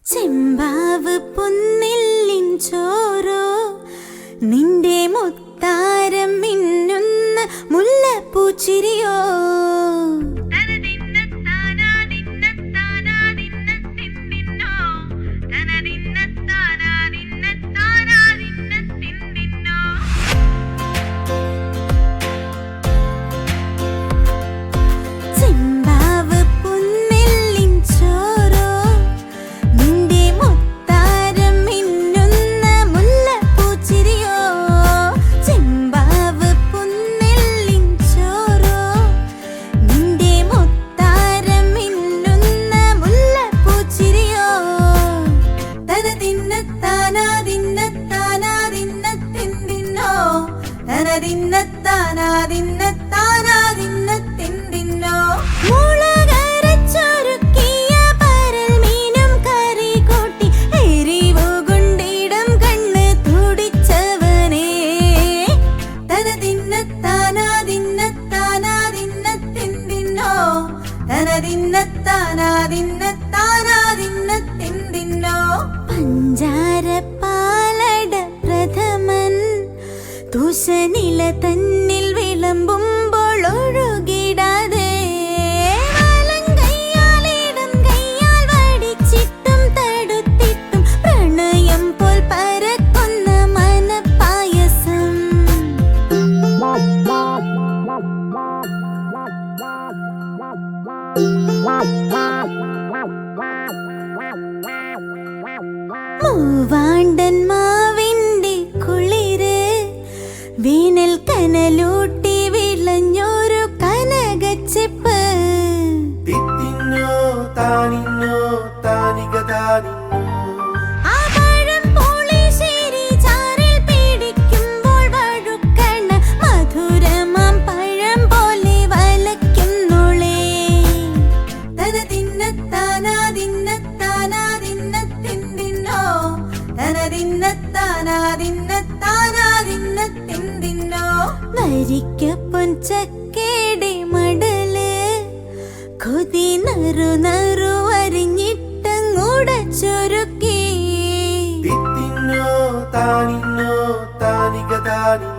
ചെമ്പാവ് പൊന്നില്ലിൻ ചോരോ നിന്റെ മുത്താരം മിന്നുന്ന മുല്ലപ്പൂച്ചിരിയോ പഞ്ചാരപ്പാലട പ്രഥമൻ തുശനില തന്നിൽ വിളമ്പുമ്പോൾ ഒഴുകിടാതെ വലങ്കയ്യാലിടം കയ്യാൽ വടിച്ചിട്ടും തടുത്തിട്ടും പ്രണയം പോൽ പരക്കുന്ന മനപ്പായസം മൂവാണ്ടൻ മാവിന്റെ കുളിര് വേനൽ കനലൂട്ടി വിളഞ്ഞൊരു കനകച്ചെപ്പ് വരിക്കപ്പൊൻ ചക്കേടെ മടല് കൊതി നറു നറു അരിഞ്ഞിട്ടങ്ങുടച്ചൊരുക്കി താനിന്നോ താനിക താനിന്നോ